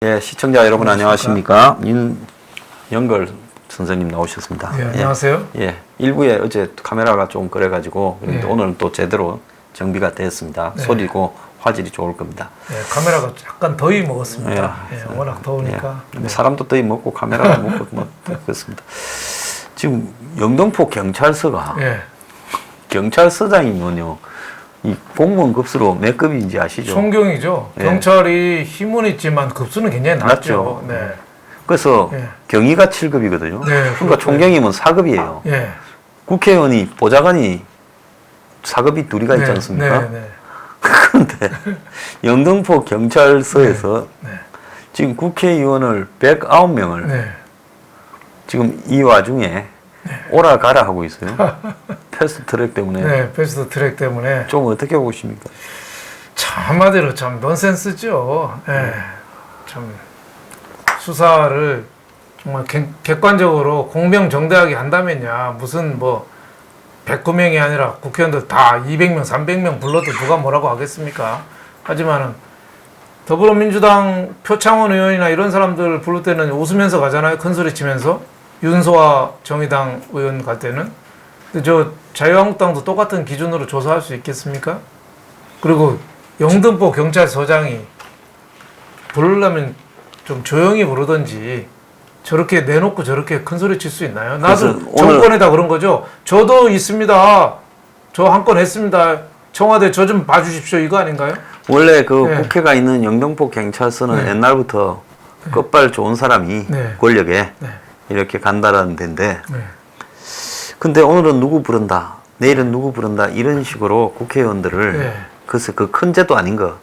예, 시청자 여러분 안녕하십니까? 윤영걸 선생님 나오셨습니다. 예, 안녕하세요. 예, 일부에 어제 카메라가 좀 그래가지고 예. 오늘은 또 제대로 정비가 됐습니다. 네. 소리고 화질이 좋을 겁니다. 예, 카메라가 약간 더위 먹었습니다. 예. 예, 워낙 더우니까. 예. 사람도 더위 먹고 카메라가 먹고 뭐 그렇습니다. 지금 영등포 경찰서가 예. 경찰서장이면요, 이 공무원 급수로 몇 급인지 아시죠? 총경이죠. 예. 경찰이 힘은 있지만 급수는 굉장히 낮죠. 낮죠. 네. 그래서 예. 경위가 7급이거든요. 네, 그러니까 그렇죠. 총경이면 4급이에요. 예. 국회의원이 보좌관이 4급이 둘이가 있지 네, 않습니까? 네, 네. 그런데 영등포 경찰서에서 네. 지금 국회의원을 109명을 네. 지금 이 와중에 오라 가라 하고 있어요. 패스트 트랙 때문에. 네, 패스트 트랙 때문에 좀 어떻게 보십니까? 참 한마디로 참 넌센스죠. 예. 참 수사를 정말 객관적으로 공명정대하게 한다면야 무슨 뭐 109명이 아니라 국회의원들 다 200명, 300명 불러도 누가 뭐라고 하겠습니까? 하지만은 더불어민주당 표창원 의원이나 이런 사람들 부를 때는 웃으면서 가잖아요. 큰소리 치면서. 윤소아 정의당 의원 갈 때는. 근데 저 자유한국당도 똑같은 기준으로 조사할 수 있겠습니까? 그리고 영등포 경찰서장이 부르려면 좀 조용히 부르든지 저렇게 내놓고 저렇게 큰 소리 칠 수 있나요? 나도 정권에다 그런 거죠. 저도 있습니다. 저 한 건 했습니다. 청와대 저 좀 봐주십시오. 이거 아닌가요? 원래 그 네. 국회가 있는 영등포 경찰서는 네. 옛날부터 끝발 좋은 사람이 네. 권력에 네. 이렇게 간다라는 데인데, 네. 근데 오늘은 누구 부른다, 내일은 누구 부른다 이런 식으로 국회의원들을 네. 글쎄 그 큰 죄도 아닌 거.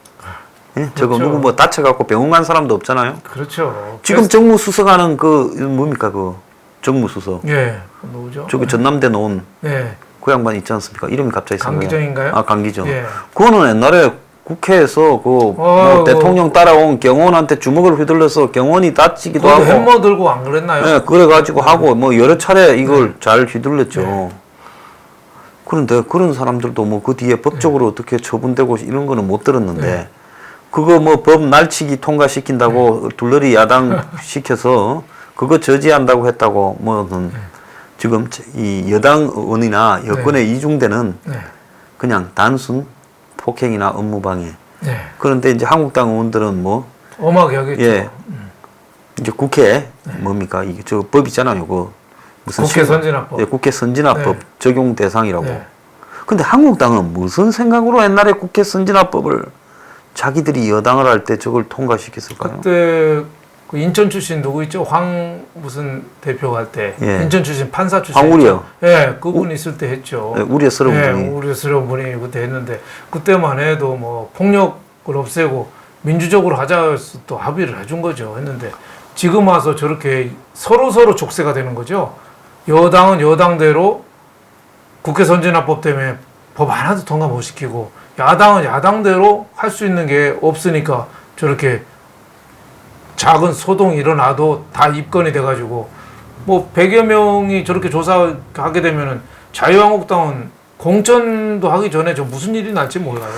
예? 저거 그렇죠. 누구 뭐 다쳐갖고 병원 간 사람도 없잖아요. 그렇죠. 지금 정무수석하는 그 뭡니까 그 정무수석. 예. 누구죠? 저기 전남대 놓은 네. 그 양반 있지 않습니까? 이름이 갑자기 생각나요. 강기정인가요? 아, 강기정. 예. 그거는 옛날에 국회에서 뭐 대통령 따라온 경호원한테 주먹을 휘둘러서 경호원이 다치기도 하고. 햄머 들고 안 그랬나요? 네, 그래가지고 하고 뭐 여러 차례 이걸 잘 휘둘렀죠. 그런데 그런 사람들도 뭐 그 뒤에 법적으로 어떻게 처분되고 이런 거는 못 들었는데 그거 뭐 법 날치기 통과시킨다고 둘러리 야당 시켜서 그거 저지한다고 했다고 뭐는 지금 이 여당 의원이나 여권에 이중되는 그냥 단순 폭행이나 업무방해. 네. 그런데 이제 한국당 의원들은 뭐 엄하게 하겠죠. 예. 이제 국회 뭡니까 이게 저 법 있잖아요. 그 무슨 국회 선진화법. 예, 국회 선진화법 네. 적용 대상이라고. 네. 근데 한국당은 무슨 생각으로 옛날에 국회 선진화법을 자기들이 여당을 할 때 저걸 통과시켰을까요? 그때 그 인천 출신 누구 있죠? 황 무슨 대표 할 때 예. 인천 출신 판사 출신 황우리요. 예, 그분 있을 때 했죠. 예, 우려스러운 예, 분이. 우려스러운 분이 그때 했는데 그때만 해도 뭐 폭력을 없애고 민주적으로 하자 해서 또 합의를 해준 거죠. 했는데 지금 와서 저렇게 서로 족쇄가 되는 거죠. 여당은 여당대로 국회 선진화법 때문에 법 하나도 통과 못 시키고 야당은 야당대로 할 수 있는 게 없으니까 저렇게 작은 소동이 일어나도 다 입건이 돼가지고 뭐 100여 명이 저렇게 조사하게 되면은 자유한국당은 공천도 하기 전에 저 무슨 일이 날지 몰라요.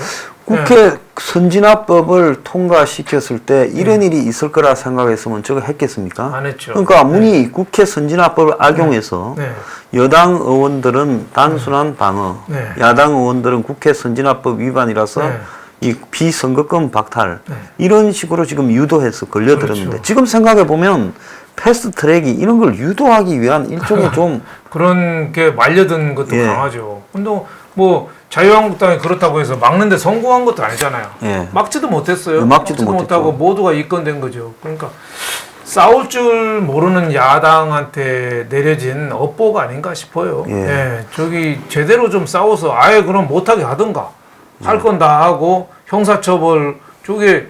국회 선진화법을 통과시켰을 때 이런 일이 있을 거라 생각했으면 저거 했겠습니까? 안 했죠. 그러니까 문이 국회 선진화법을 악용해서 네. 여당 의원들은 단순한 방어, 네. 야당 의원들은 국회 선진화법 위반이라서 네. 이 비선거권 박탈 네. 이런 식으로 지금 유도해서 걸려들었는데 그렇죠. 지금 생각해 보면 패스트 트랙이 이런 걸 유도하기 위한 일종의 좀 그런 게 말려든 것도 예. 강하죠. 근데 뭐 자유한국당이 그렇다고 해서 막는데 성공한 것도 아니잖아요. 예. 막지도 못했어요. 네, 막지도 못했죠. 못하고 모두가 입건된 거죠. 그러니까 싸울 줄 모르는 야당한테 내려진 업보가 아닌가 싶어요. 예. 예. 저기 제대로 좀 싸워서 아예 그럼 못하게 하든가 할 건 다 하고 형사처벌 저게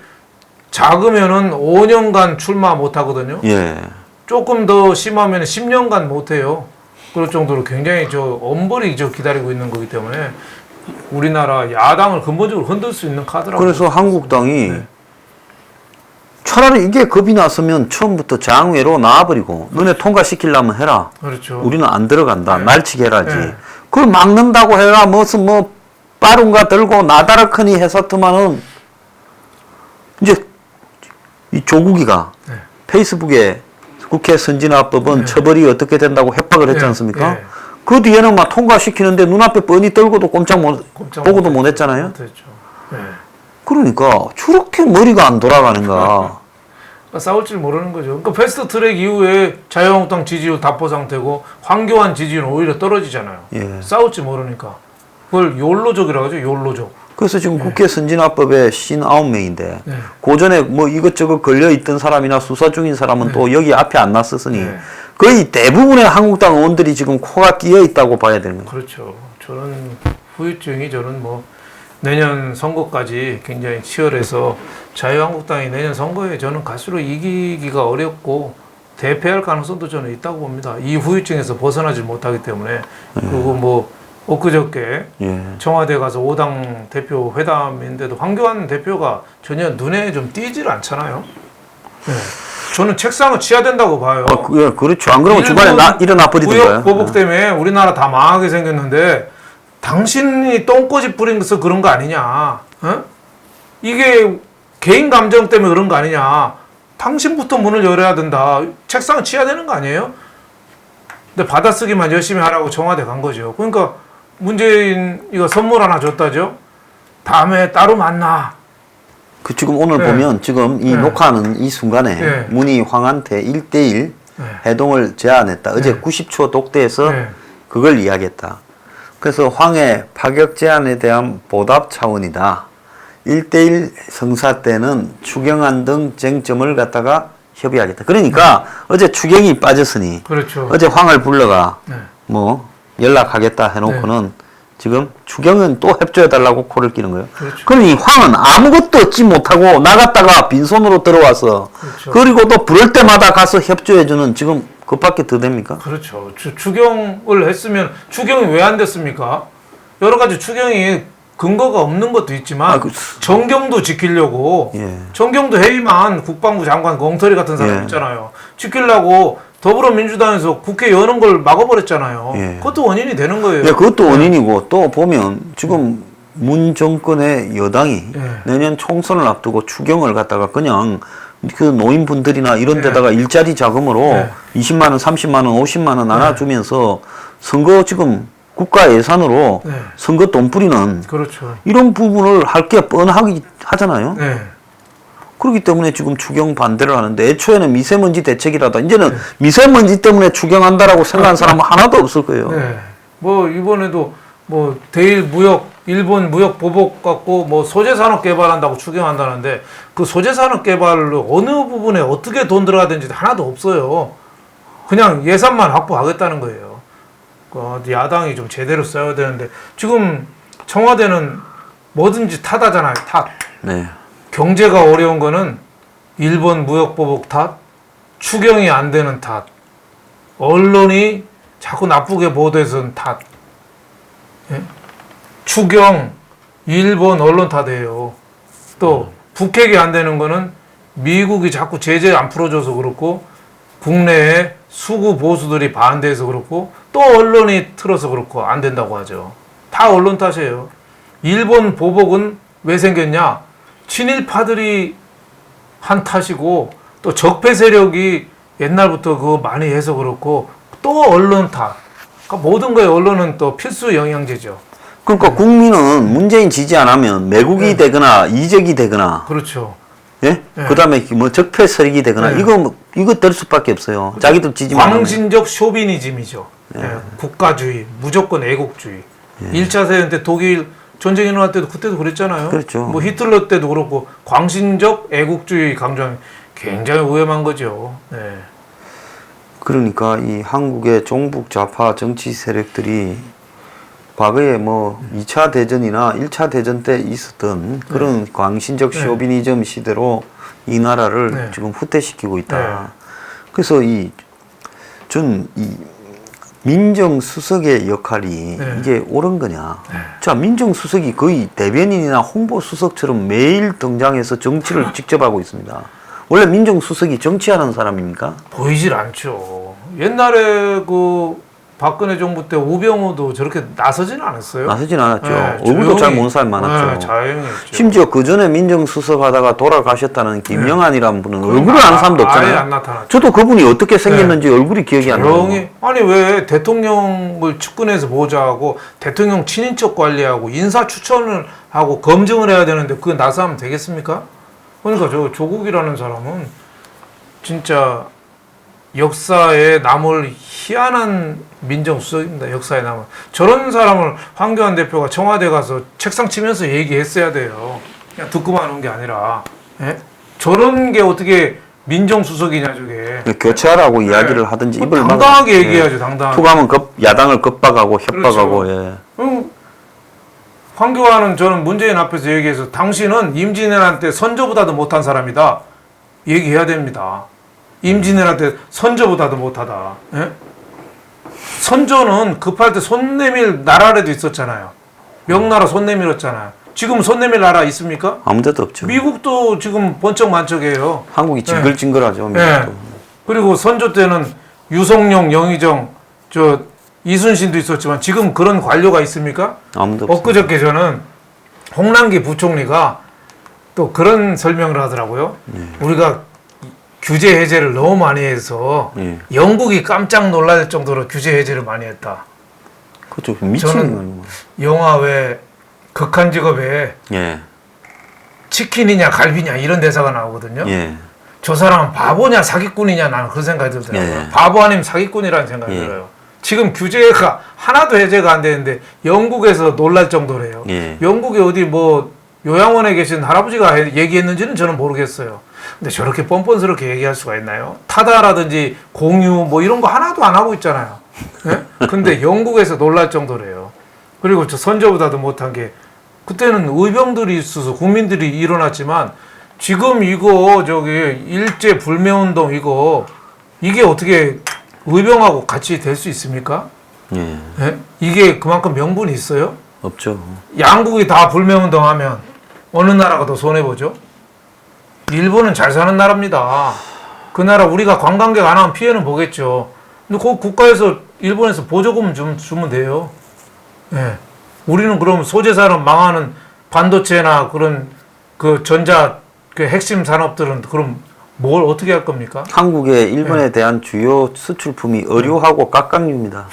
작으면은 5년간 출마 못 하거든요. 예. 조금 더 심하면 10년간 못 해요. 그럴 정도로 굉장히 저 엄벌이 저 기다리고 있는 거기 때문에 우리나라 야당을 근본적으로 흔들 수 있는 카드라고. 그래서 한국당이 네. 차라리 이게 겁이 났으면 처음부터 장외로 나와버리고 너네 통과시키려면 해라. 그렇죠. 우리는 안 들어간다. 네. 날치게 해라지. 네. 그걸 막는다고 해라. 무슨 뭐 빠룬가 들고 나다라크니 해서트만은 이제 이 조국이가 네. 페이스북에 국회 선진화법은 네. 처벌이 어떻게 된다고 협박을 했지 네. 않습니까? 네. 그 뒤에는 막 통과시키는데 눈앞에 뻔히 떨고도 꼼짝 보고도 못 못했죠. 했잖아요. 못했죠. 네. 그러니까 저렇게 머리가 안 돌아가는가. 그러니까 싸울 줄 모르는 거죠. 그러니까 패스트트랙 이후에 자유한국당 지지율 답보 상태고 황교안 지지율은 오히려 떨어지잖아요. 예. 싸울 줄 모르니까. 그걸 욜로족이라고 하죠. 욜로족. 그래서 지금 국회 선진화법에 59명인데 네. 고전에 뭐 이것저것 걸려 있던 사람이나 수사 중인 사람은 또 여기 앞에 안 났었으니 네. 거의 대부분의 한국당 의원들이 지금 코가 끼어 있다고 봐야 되는 거죠. 그렇죠. 저는 후유증이 저는 뭐 내년 선거까지 굉장히 치열해서 자유한국당이 내년 선거에 저는 갈수록 이기기가 어렵고 대패할 가능성도 저는 있다고 봅니다. 이 후유증에서 벗어나지 못하기 때문에 그리고 뭐 엊그저께 예. 청와대 가서 5당 대표 회담인데도 황교안 대표가 전혀 눈에 좀 띄질 않잖아요. 네. 저는 책상을 치야 된다고 봐요. 예, 그렇죠. 안 그러면 주말에 일어나 버리던가요. 무역 보복 때문에 우리나라 다 망하게 생겼는데 당신이 똥꼬집 부린서 그런 거 아니냐? 어? 이게 개인 감정 때문에 그런 거 아니냐? 당신부터 문을 열어야 된다. 책상을 치야 되는 거 아니에요? 근데 받아쓰기만 열심히 하라고 청와대 간 거죠. 그러니까 문재인이가 선물 하나 줬다죠. 다음에 따로 만나. 그 지금 오늘 네. 보면 지금 이 네. 녹화하는 이 순간에 네. 문희 황한테 1대1 네. 회동을 제안했다. 어제 네. 90초 독대에서 네. 그걸 이야기했다. 그래서 황의 파격 제안에 대한 보답 차원이다. 1대1 성사 때는 추경안 등 쟁점을 갖다가 협의하겠다. 그러니까 어제 추경이 빠졌으니 그렇죠. 어제 황을 불러가 네. 뭐 연락하겠다 해놓고는 지금 추경은 또 협조해달라고 코를 끼는 거예요. 그렇죠. 그러니 황은 아무것도 얻지 못하고 나갔다가 빈손으로 들어와서 그렇죠. 그리고 또 부를 때마다 가서 협조해주는 지금 그밖에 더 됩니까? 그렇죠. 추경을 했으면 추경이 왜 안 됐습니까? 여러 가지 추경이 근거가 없는 것도 있지만 정경도 지키려고 예. 정경도 해임한 국방부 장관 엉터리 같은 사람 예. 있잖아요. 지키려고 더불어민주당에서 국회 여는 걸 막아버렸잖아요. 예. 그것도 원인이 되는 거예요. 예, 그것도 원인이고 또 보면 지금 문 정권의 여당이 예. 내년 총선을 앞두고 추경을 갖다가 그냥 그 노인분들이나 이런 예. 데다가 일자리 자금으로 예. 20만 원, 30만 원, 50만 원 나눠주면서 선거 지금 국가 예산으로 네. 선거 돈 뿌리는 그렇죠. 이런 부분을 할 게 뻔하기 하잖아요. 네. 그렇기 때문에 지금 추경 반대를 하는데 애초에는 미세먼지 대책이라도 이제는 네. 미세먼지 때문에 추경한다라고 생각하는 사람은 하나도 없을 거예요. 네. 뭐 이번에도 뭐 대일 무역 일본 무역 보복 갖고 뭐 소재 산업 개발한다고 추경한다는데 그 소재 산업 개발로 어느 부분에 어떻게 돈 들어가든지 하나도 없어요. 그냥 예산만 확보하겠다는 거예요. 야당이 좀 제대로 써야 되는데 지금 청와대는 뭐든지 탓하잖아요. 탓. 네. 경제가 어려운 거는 일본 무역 보복 탓, 추경이 안 되는 탓, 언론이 자꾸 나쁘게 보도해서는 탓. 예? 추경, 일본 언론 탓이에요. 또 북핵이 안 되는 거는 미국이 자꾸 제재 안 풀어줘서 그렇고 국내에 수구 보수들이 반대해서 그렇고 또 언론이 틀어서 그렇고 안 된다고 하죠. 다 언론 탓이에요. 일본 보복은 왜 생겼냐? 친일파들이 한 탓이고 또 적폐 세력이 옛날부터 그거 많이 해서 그렇고 또 언론 탓. 그러니까 모든 거에 언론은 또 필수 영양제죠. 그러니까 국민은 문재인 지지 안 하면 매국이 네. 되거나 이적이 되거나 그렇죠. 예? 네. 그다음에 뭐 적폐 세력이 되거나 네. 이거 될 수밖에 없어요. 자기들 지지 만 광신적 쇼비니즘이죠. 예. 국가주의, 무조건 애국주의. 1차 세계 때 독일 전쟁 일어날 때도 그때도 그랬잖아요. 그렇죠. 뭐 히틀러 때도 그렇고 광신적 애국주의 강조하면 굉장히 위험한 거죠. 네. 그러니까 이 한국의 종북 좌파 정치 세력들이 과거에 뭐 2차 대전이나 1차 대전 때 있었던 그런 광신적 네. 쇼비니즘 시대로 이 나라를 네. 지금 후퇴시키고 있다. 네. 그래서 이 민정수석의 역할이 네. 이게 옳은 거냐. 네. 자, 민정수석이 거의 대변인이나 홍보수석처럼 매일 등장해서 정치를 직접 하고 있습니다. 원래 민정수석이 정치하는 사람입니까? 보이질 않죠. 옛날에 그 박근혜 정부 때 우병우도 저렇게 나서지는 않았어요. 나서진 않았죠. 네, 얼굴도 조용히, 잘 모르는 사람이 많았죠. 네, 자영했죠. 심지어 그 전에 민정수석 하다가 돌아가셨다는 김영환이라는 분은 그건 얼굴을 아는 사람도 아예 없잖아요. 안 나타났죠. 저도 그분이 어떻게 생겼는지 얼굴이 기억이 안 나요. 조용히 아니 왜 대통령을 측근에서 보좌하고 대통령 친인척 관리하고 인사 추천을 하고 검증을 해야 되는데 그거 나서 하면 되겠습니까? 그러니까 저 조국이라는 사람은 진짜 역사에 남을 희한한 민정수석입니다. 역사에 남을 저런 사람을 황교안 대표가 청와대 가서 책상 치면서 얘기했어야 돼요. 그냥 듣고만 온 게 아니라 예? 저런 게 어떻게 민정수석이냐 저게. 교체하라고 이야기를 하든지 입을 당당하게 막아. 얘기해야죠. 당당하게. 투가면 야당을 겁박하고 협박하고 그렇죠. 예. 황교안은 저는 문재인 앞에서 얘기해서 당신은 임진왜란때 선조보다도 못한 사람이다. 얘기해야 됩니다. 임진왜란때 선조보다도 못하다. 예? 선조는 급할 때 손 내밀 나라라도 있었잖아요. 명나라 손 내밀었잖아요. 지금 손 내밀 나라 있습니까? 아무데도 없죠. 미국도 지금 번쩍만쩍해요. 한국이 징글징글하죠. 미국도. 예. 그리고 선조 때는 유성룡, 영의정, 이순신도 있었지만 지금 그런 관료가 있습니까? 아무도 없어요. 엊그저께 저는 홍남기 부총리가 또 그런 설명을 하더라고요. 우리가 규제 해제를 너무 많이 해서 예. 영국이 깜짝 놀랄 정도로 규제 해제를 많이 했다. 그렇죠. 미치는 저는 거예요. 영화 왜 극한 직업에 예. 치킨이냐 갈비냐 이런 대사가 나오거든요. 예. 저 사람은 바보냐 사기꾼이냐 나는 그런 생각이 들더라고요. 예. 바보 아니면 사기꾼이라는 생각이 예. 들어요. 지금 규제가 하나도 해제가 안 되는데 영국에서 놀랄 정도래요. 예. 영국에 어디 뭐 요양원에 계신 할아버지가 얘기했는지는 저는 모르겠어요. 근데 저렇게 뻔뻔스럽게 얘기할 수가 있나요? 타다라든지 공유 뭐 이런 거 하나도 안 하고 있잖아요. 예? 근데 영국에서 놀랄 정도래요. 그리고 저 선조보다도 못한 게 그때는 의병들이 있어서 국민들이 일어났지만 지금 이거 일제 불매운동 이게 어떻게 의병하고 같이 될 수 있습니까? 예. 예? 이게 그만큼 명분이 있어요? 없죠. 양국이 다 불매운동 하면 어느 나라가 더 손해보죠? 일본은 잘 사는 나라입니다. 그 나라 우리가 관광객 안 하면 피해는 보겠죠. 근데 그 국가에서 일본에서 보조금 좀 주면 돼요. 예. 우리는 그럼 소재산업 망하는 반도체나 그런 그 전자 그 핵심 산업들은 그럼 뭘 어떻게 할 겁니까? 한국의 일본에 대한 주요 수출품이 의류하고 각각류입니다.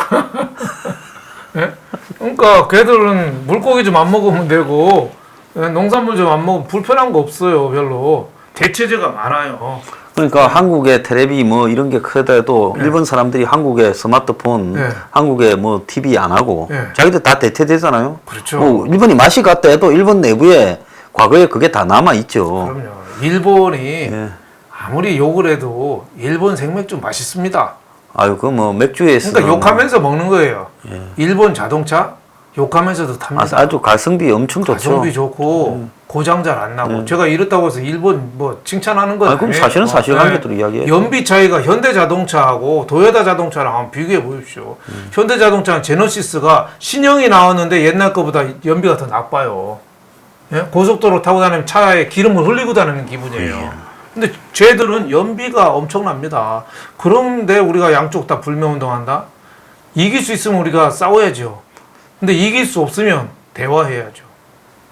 예? 그러니까 걔들은 물고기 좀 안 먹으면 되고 농산물 좀 안 먹으면 불편한 거 없어요. 별로 대체제가 많아요. 그러니까 한국의 텔레비 뭐 이런 게 크더라도 일본 사람들이 한국의 스마트폰, 네. 한국의 뭐 TV 안 하고 네. 자기들 다 대체되잖아요. 그렇죠. 뭐 일본이 맛이 갔다 해도 일본 내부에 과거에 그게 다 남아 있죠. 그럼요. 일본이 예. 아무리 욕을 해도 일본 생맥주 맛있습니다. 아유 그 뭐 맥주에 그러니까 욕하면서 먹는 거예요. 예. 일본 자동차 욕하면서도 탑니다. 아주 가성비 엄청 좋죠. 가성비 좋고 고장 잘 안 나고 제가 이렇다고 해서 일본 뭐 칭찬하는 건 그럼 아니에요. 사실은 사실관계도 네. 이야기해요. 연비 차이가 현대자동차하고 도요타 자동차랑 한번 비교해 보십시오. 현대자동차는 제너시스가 신형이 나왔는데 옛날 거보다 연비가 더 나빠요. 예? 고속도로 타고 다니면 차에 기름을 흘리고 다니는 기분이에요. 근데 쟤들은 연비가 엄청납니다. 그런데 우리가 양쪽 다 불매운동한다? 이길 수 있으면 우리가 싸워야죠. 근데 이길 수 없으면 대화해야죠.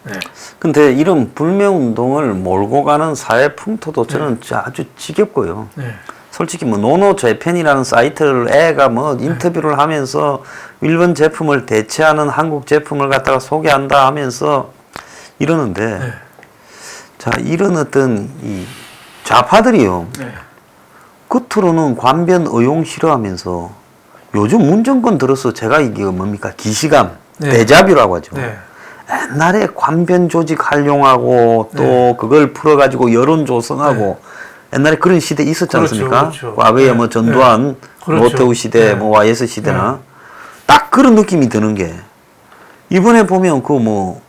네. 근데 이런 불매운동을 몰고 가는 사회 풍토도 저는 아주 지겹고요. 네. 솔직히 뭐 노노 재팬이라는 사이트를 애가 뭐 인터뷰를 하면서 일본 제품을 대체하는 한국 제품을 갖다가 소개한다 하면서 이러는데 네. 자 이런 어떤 이 좌파들이요. 네. 겉으로는 관변 의용 싫어하면서 요즘 문정권 들어서 제가 이게 뭡니까 기시감 네. 데자뷰라고 하죠. 네. 옛날에 관변 조직 활용하고 또 네. 그걸 풀어가지고 여론 조성하고 옛날에 그런 시대 있었지 그렇죠, 않습니까? 그렇죠. 과거에 네. 뭐 전두환, 그렇죠. 노태우 시대, 네. 뭐 YS 시대나 딱 그런 느낌이 드는 게 이번에 보면 그 뭐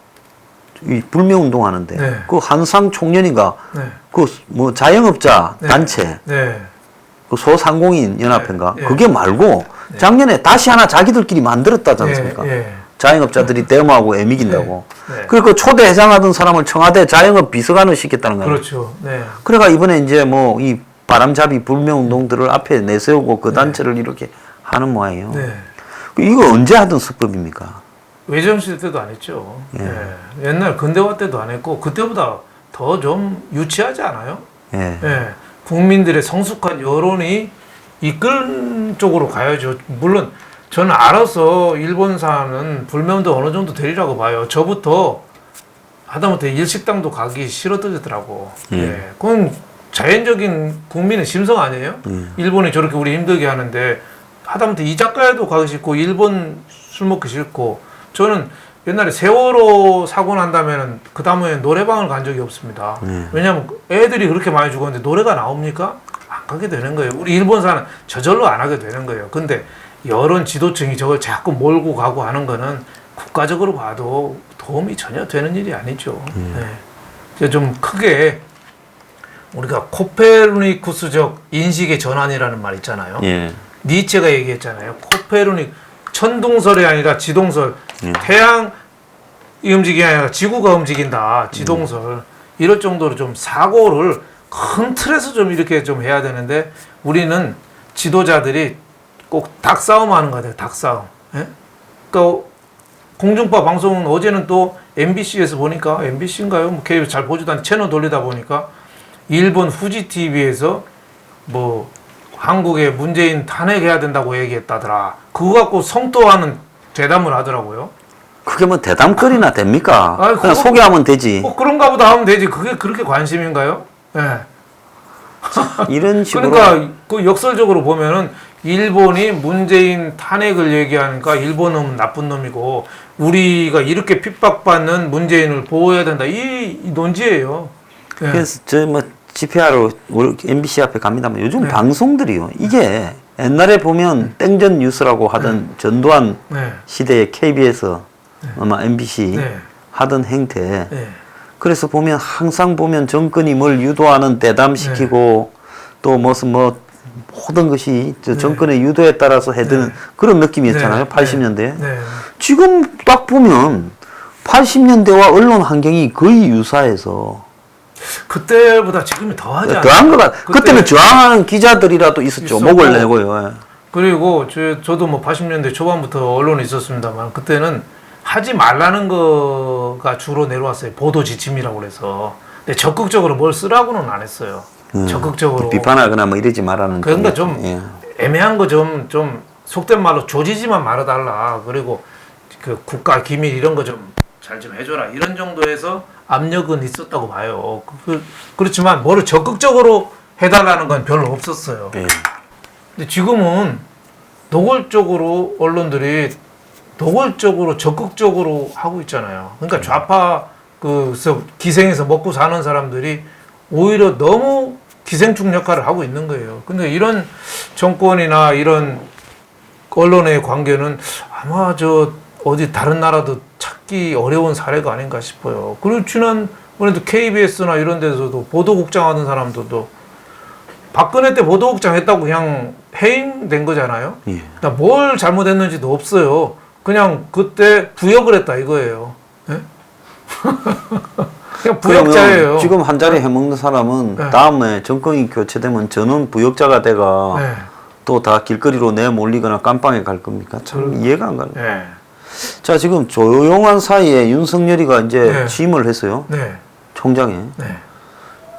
이 불매운동 하는데 네. 그 한상 총련인가 네. 그 뭐 자영업자 네. 단체 네. 그 소상공인 연합회인가 네. 그게 말고 작년에 다시 하나 자기들끼리 만들었다지 않습니까? 예. 자영업자들이 데모하고 애미긴다고. 네. 그리고 초대 회장하던 사람을 청와대 자영업 비서관을 시켰다는 거예요. 그렇죠. 네. 그래가 이번에 이제 뭐 이 바람잡이 불매운동들을 앞에 내세우고 그 단체를 이렇게 하는 모양이에요. 네. 이거 언제 하던 수법입니까? 외정시대 때도 안 했죠. 예. 예. 옛날 근대화 때도 안 했고 그때보다 더 좀 유치하지 않아요? 예. 예. 국민들의 성숙한 여론이 이끌 쪽으로 가야죠. 물론 저는 알아서 일본산은 불면도 어느 정도 되리라고 봐요. 저부터 하다못해 일식당도 가기 싫어지더라고. 예. 그건 자연적인 국민의 심성 아니에요? 일본이 저렇게 우리 힘들게 하는데 하다못해 이자카야도 가기 싫고 일본 술 먹기 싫고 저는 옛날에 세월호 사고 난다면은 그 다음에 노래방을 간 적이 없습니다. 왜냐하면 애들이 그렇게 많이 죽었는데 노래가 나옵니까? 안 가게 되는 거예요. 우리 일본사는 저절로 안 하게 되는 거예요. 근데 여론 지도층이 저걸 자꾸 몰고 가고 하는 거는 국가적으로 봐도 도움이 전혀 되는 일이 아니죠. 네. 좀 크게 우리가 코페르니쿠스적 인식의 전환이라는 말 있잖아요. 예. 니체가 얘기했잖아요. 코페르니 천둥설이 아니라 지동설. 태양이 움직이기 아니라 지구가 움직인다. 지동설. 이럴 정도로 좀 사고를 큰 틀에서 좀 이렇게 좀 해야 되는데 우리는 지도자들이 꼭 닭싸움 하는 거 같아요. 닭싸움. 예? 그러니까 공중파 방송은 어제는 또 MBC에서 보니까 MBC인가요? 뭐 KBS 잘 보지도 않는데 채널 돌리다 보니까 일본 후지 TV에서 뭐 한국에 문재인 탄핵해야 된다고 얘기했다더라. 그거 갖고 성토하는 대담을 하더라고요. 그게 뭐 대담거리나 됩니까? 아이, 그냥 그거- 소개하면 되지. 뭐 그런가 보다 하면 되지. 그게 그렇게 관심인가요? 예. 이런 식으로. 그러니까 그 역설적으로 보면은 일본이 문재인 탄핵을 얘기하니까 일본은 나쁜 놈이고 우리가 이렇게 핍박받는 문재인을 보호해야 된다. 이 논지예요. 예. 그래서 저 뭐 집회하러 MBC 앞에 갑니다만 요즘 네. 방송들이요. 이게 옛날에 보면 땡전 뉴스라고 하던 전두환 네. 시대의 KBS, 아마 MBC 네. 하던 행태. 네. 그래서 보면 항상 보면 정권이 뭘 유도하는 대담시키고 또 무슨 뭐 모든 것이 저 정권의 유도에 따라서 해드는 그런 느낌이었잖아요. 네. 80년대에. 네. 지금 딱 보면 80년대와 언론 환경이 거의 유사해서 그때보다 지금이 더하지 않아요? 더한 것 같. 그때- 그때는 저항하는 기자들이라도 있었죠. 있었고. 목을 내고요. 예. 그리고 저도 뭐 80년대 초반부터 언론에 있었습니다만 그때는 하지 말라는 거가 주로 내려왔어요. 보도 지침이라고 그래서. 근데 적극적으로 뭘 쓰라고는 안 했어요. 적극적으로. 비판하거나 뭐 이러지 말라는. 그러니까 그게- 좀 예. 애매한 거 좀 속된 말로 조지지만 말아달라. 그리고 그 국가 기밀 이런 거 좀 잘 좀 해줘라. 이런 정도에서 압력은 있었다고 봐요. 그렇지만 뭐를 적극적으로 해달라는 건 별로 없었어요. 예. 근데 지금은 노골적으로 언론들이 노골적으로 적극적으로 하고 있잖아요. 그러니까 좌파 그래서 기생에서 먹고 사는 사람들이 오히려 너무 기생충 역할을 하고 있는 거예요. 근데 이런 정권이나 이런 언론의 관계는 아마 저 어디 다른 나라도 찾기 어려운 사례가 아닌가 싶어요. 그리고 지난번에도 KBS나 이런 데서도 보도국장 하는 사람들도 박근혜 때 보도국장 했다고 그냥 해임된 거잖아요. 예. 그러니까 뭘 잘못했는지도 없어요. 그냥 그때 부역을 했다 이거예요. 예? 그냥 부역자예요. 그러면 지금 한 자리 해먹는 사람은 네. 다음에 정권이 교체되면 저는 부역자가 돼가 네. 또 다 길거리로 내몰리거나 깜빵에 갈 겁니까? 참 이해가 안 가요. 네. 자, 지금 조용한 사이에 윤석열이가 이제 네. 취임을 했어요. 네. 총장에. 네.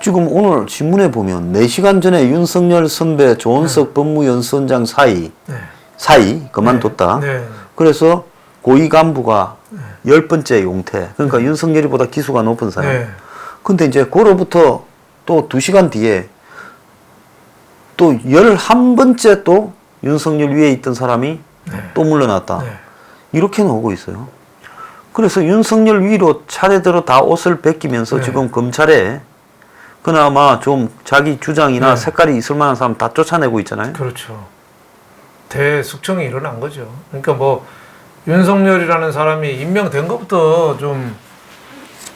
지금 오늘 신문에 보면 4시간 전에 윤석열 선배 조은석 법무연수원장 사이 그만뒀다. 네. 그래서 고위 간부가 10번째 용퇴. 그러니까 윤석열이보다 기수가 높은 사람. 네. 근데 이제 그로부터 또 2시간 뒤에 또 11번째 또 윤석열 위에 있던 사람이 또 물러났다. 네. 이렇게 나오고 있어요. 그래서 윤석열 위로 차례대로 다 옷을 벗기면서 네. 지금 검찰에 그나마 좀 자기 주장이나 네. 색깔이 있을 만한 사람 다 쫓아내고 있잖아요. 그렇죠. 대숙청이 일어난 거죠. 그러니까 뭐 윤석열이라는 사람이 임명된 것부터 좀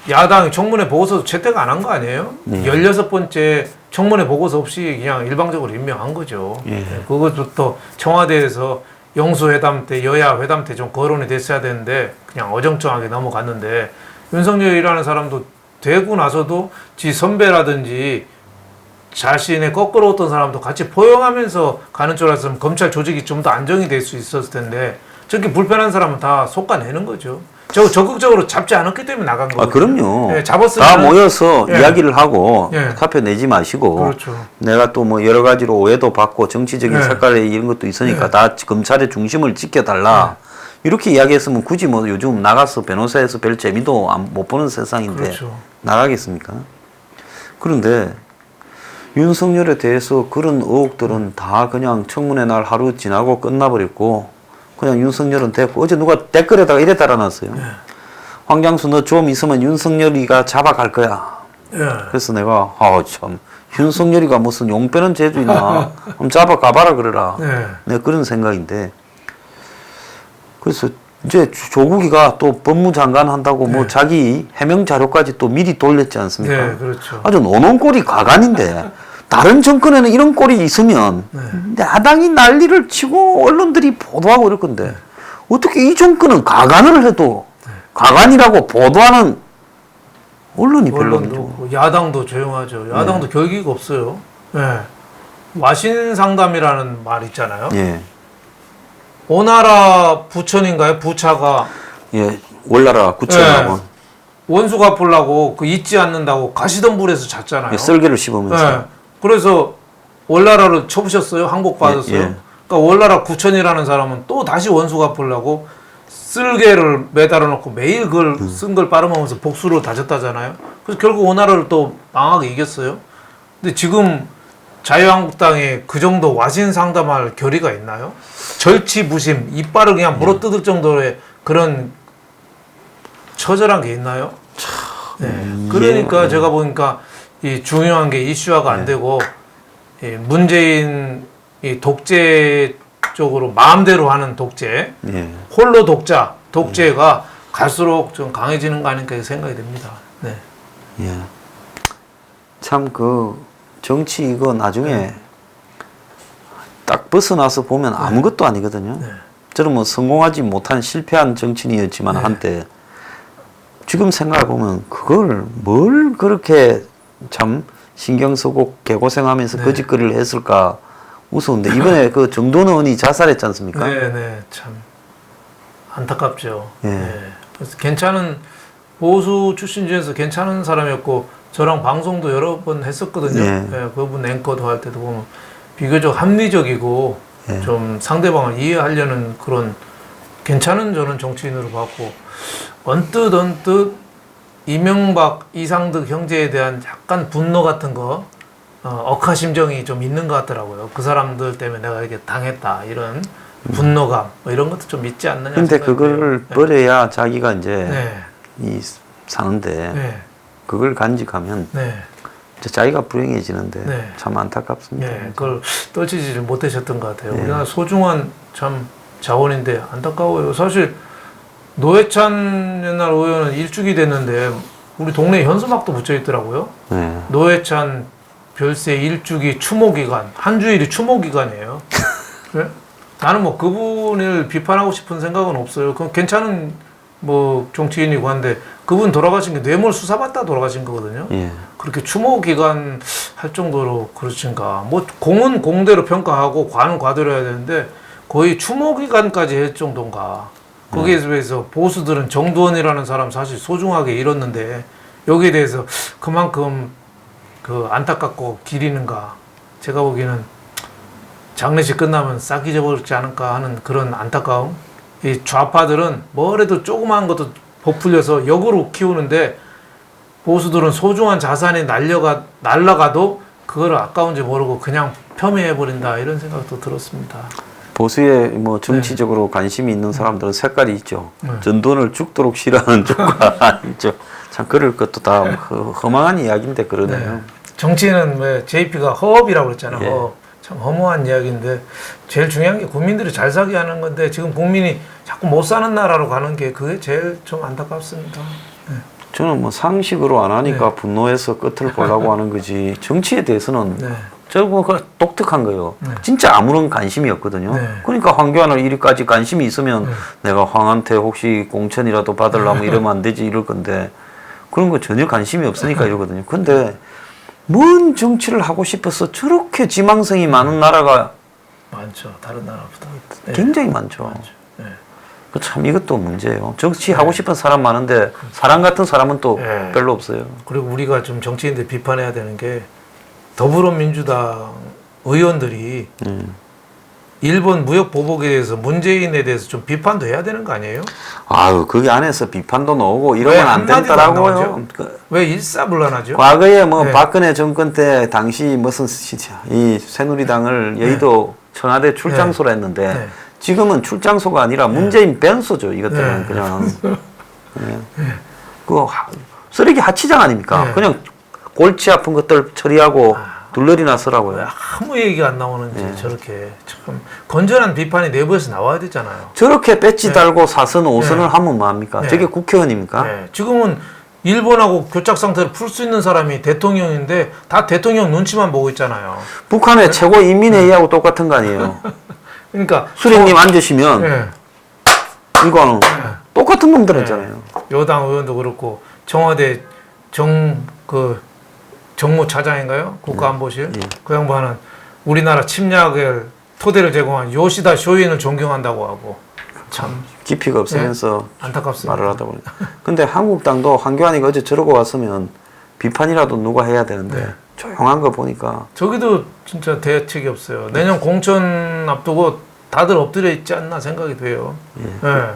야당이 청문회 보고서 채택 안 한 거 아니에요? 네. 16번째 청문회 보고서 없이 그냥 일방적으로 임명한 거죠. 예. 네, 그것부터 청와대에서 영수회담 때 여야 회담 때 좀 거론이 됐어야 되는데 그냥 어정쩡하게 넘어갔는데 윤석열이라는 사람도 되고 나서도 지 선배라든지 자신의 거꾸로 어떤 사람도 같이 포용하면서 가는 줄 알았으면 검찰 조직이 좀 더 안정이 될 수 있었을 텐데 저렇게 불편한 사람은 다 속아내는 거죠. 저 적극적으로 잡지 않았기 때문에 나간 거예요. 아, 그럼요. 예, 잡았으면 다 모여서 예. 이야기를 하고 예. 카페 내지 마시고 그렇죠. 내가 또 뭐 여러 가지로 오해도 받고 정치적인 예. 색깔에 이런 것도 있으니까 예. 다 검찰의 중심을 지켜달라. 이렇게 이야기했으면 굳이 뭐 요즘 나가서 변호사에서 별 재미도 못 보는 세상인데 그렇죠. 나가겠습니까? 그런데 윤석열에 대해서 그런 의혹들은 다 그냥 청문회 날 하루 지나고 끝나버렸고 그냥 윤석열은 됐고 어제 누가 댓글에다가 이래 달아놨어요. 황장수 너 좀 있으면 윤석열이가 잡아갈 거야. 예. 그래서 내가 참 윤석열이가 무슨 용 빼는 재주 있나? 그럼 잡아가봐라 그래라. 예. 내가 그런 생각인데 그래서 이제 조국이가 또 법무장관 한다고 뭐 자기 해명 자료까지 또 미리 돌렸지 않습니까? 네, 그렇죠. 아주 노는 꼴이 가관인데 다른 정권에는 이런 꼴이 있으면 야당이 난리를 치고 언론들이 보도하고 이럴 건데 어떻게 이 정권은 가관을 해도 가관이라고 보도하는 언론이 별로 언론도 없죠. 없고 야당도 조용하죠. 야당도 결기가 없어요. 예. 와신 상담이라는 말 있잖아요. 예, 오나라 부천인가요? 부차가 예, 월나라 구청하고 원수 갚으려고 그 잊지 않는다고 가시덤불에서 잤잖아요. 예, 썰개를 씹으면서 예. 그래서 월나라를 쳐부셨어요. 항복 받았어요. 예, 예. 그러니까 월나라 구천이라는 사람은 또 다시 원수 갚으려고 쓸개를 매달아 놓고 매일 그걸 쓴 걸 빨아먹으면서 복수로 다졌다잖아요. 그래서 결국 오나라를 또 망하게 이겼어요. 근데 지금 자유한국당에 그 정도 와신 상담할 결의가 있나요? 절치부심, 이빨을 그냥 물어뜯을 정도의 그런 처절한 게 있나요? 네. 그러니까 제가 보니까 이 중요한 게 이슈화가 안 되고 이 문재인 이 독재 쪽으로 마음대로 하는 독재, 예. 홀로 독재가 갈수록 좀 강해지는 거 아닐까 생각이 됩니다. 네. 예. 참 그 정치 이거 나중에 딱 벗어나서 보면 아무것도 아니거든요. 네. 저는 뭐 성공하지 못한 실패한 정치인이었지만 한때 지금 생각해 보면 그걸 뭘 그렇게 참 신경 쓰고 개고생하면서 거짓거리를 했을까 무서운데 이번에 그 정도는 의원이 자살했지 않습니까? 네, 참 안타깝죠. 예. 네. 그래서 괜찮은 보수 출신 중에서 괜찮은 사람이었고 저랑 방송도 여러 번 했었거든요. 예. 예, 그분 앵커도 할 때도 보면 비교적 합리적이고 예. 좀 상대방을 이해하려는 그런 괜찮은 저는 정치인으로 봤고 언뜻 이명박, 이상득 형제에 대한 약간 분노 같은 거 억하심정이 좀 있는 것 같더라고요. 그 사람들 때문에 내가 이렇게 당했다 이런 분노감 뭐 이런 것도 좀 있지 않느냐. 근데 생각이 그걸 돼요. 버려야 자기가 이제 네, 이 사는데 네, 그걸 간직하면 네, 이제 자기가 불행해지는데 네. 참 안타깝습니다. 네, 그걸 떨치지를 못하셨던 것 같아요. 네. 우리나라 소중한 참 자원인데 안타까워요. 사실 노회찬 옛날 의원은 일주기 됐는데 우리 동네에 현수막도 붙여 있더라고요. 네. 노회찬 별세 일주기 추모기간 한 주일이 추모기간이에요. 네? 나는 뭐 그분을 비판하고 싶은 생각은 없어요. 그 괜찮은 뭐 정치인이고 한데 그분 돌아가신 게 뇌물 수사받다 돌아가신 거거든요. 예. 그렇게 추모기간 할 정도로 그러신가. 뭐 공은 공대로 평가하고 과는 과대로 해야 되는데 거의 추모기간까지 할 정도인가. 거기에 비해서 보수들은 정두원이라는 사람 사실 소중하게 잃었는데 여기에 대해서 그만큼 그 안타깝고 기리는가. 제가 보기에는 장례식 끝나면 싹 잊어버리지 않을까 하는 그런 안타까움. 이 좌파들은 뭐래도 조그마한 것도 버풀려서 역으로 키우는데 보수들은 소중한 자산이 날라가도 그거를 아까운지 모르고 그냥 폄훼해버린다 이런 생각도 들었습니다. 보수에 뭐 정치적으로 관심이 있는 사람들은 색깔이 있죠. 네. 전돈을 죽도록 싫어하는 쪽과 있죠. 참 그럴 것도 다 허망한 이야기인데 그러네요. 네. 정치는 왜 JP가 허업이라고 그랬잖아요. 예. 허업. 참 허무한 이야기인데 제일 중요한 게 국민들이 잘 살게 하는 건데 지금 국민이 자꾸 못 사는 나라로 가는 게 그게 제일 좀 안타깝습니다. 네. 저는 뭐 상식으로 안 하니까 네. 분노해서 끝을 보려고 하는 거지 정치에 대해서는 네. 저거 뭐 독특한 거예요. 네. 진짜 아무런 관심이 없거든요. 네. 그러니까 황교안을 이리까지 관심이 있으면 네. 내가 황한테 혹시 공천이라도 받으려면 이러면 안 되지 이럴 건데 그런 거 전혀 관심이 없으니까 이러거든요. 근데 뭔 정치를 하고 싶어서 저렇게 지망생이 많은 나라가 많죠. 다른 나라보다. 네. 굉장히 많죠. 많죠. 네. 참 이것도 문제예요. 정치하고 싶은 사람 많은데 사람 같은 사람은 또 네. 별로 없어요. 그리고 우리가 좀 정치인들 비판해야 되는 게 더불어민주당 의원들이 일본 무역 보복에 대해서 문재인에 대해서 좀 비판도 해야 되는 거 아니에요? 아유, 거기 안에서 비판도 나오고 왜 이러면 안 한마디도 안 된다라고요. 나오죠? 왜 일사불란하죠? 과거에 뭐 네. 박근혜 정권 때 당시 무슨 이 새누리당을 여의도 청와대 출장소로 했는데 네. 지금은 출장소가 아니라 문재인 벤소죠. 이것들은 네. 그냥 그 쓰레기 하치장 아닙니까? 네. 그냥 골치 아픈 것들 처리하고 둘러리 나서라고요. 아무 얘기가 안 나오는지 네. 저렇게 참 건전한 비판이 내부에서 나와야 되잖아요. 저렇게 배지 네. 달고 사선 오선을 네. 하면 뭐합니까? 네. 저게 국회의원입니까? 네. 지금은 일본하고 교착 상태를 풀 수 있는 사람이 대통령인데 다 대통령 눈치만 보고 있잖아요. 북한의 최고 인민회의하고 똑같은 거 아니에요? 그러니까 수령님 앉으시면 네. 이거는 똑같은 놈들이잖아요. 여당 의원도 그렇고 청와대 정무차장인가요? 국가안보실 그 양반은 우리나라 침략을 토대를 제공한 요시다 쇼인을 존경한다고 하고 참 깊이가 없으면서 안타깝습니다. 말을 하다 보니까. 근데 한국당도 황교안이가 어제 저러고 왔으면 비판이라도 누가 해야 되는데 네. 조용한 거 보니까 저기도 진짜 대책이 없어요. 내년 공천 앞두고 다들 엎드려 있지 않나 생각이 돼요. 예.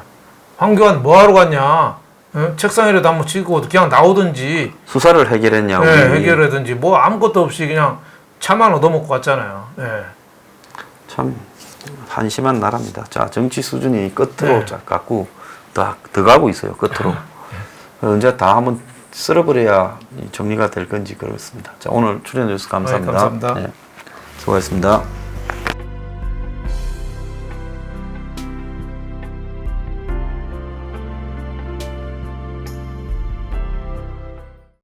황교안 뭐 하러 갔냐? 예? 책상에라도 한번 치고 그냥 나오든지 수사를 해결했냐고. 예, 해결하든지 뭐 아무것도 없이 그냥 차만 얻어먹고 갔잖아요. 예. 참 한심한 나라입니다. 자, 정치 수준이 끝으로 네. 자꾸 더 가고 있어요. 끝으로. 언제 다 한번 쓸어버려야 정리가 될 건지 그렇습니다. 자, 오늘 출연해 주셔서 감사합니다. 네, 감사합니다. 수고하셨습니다.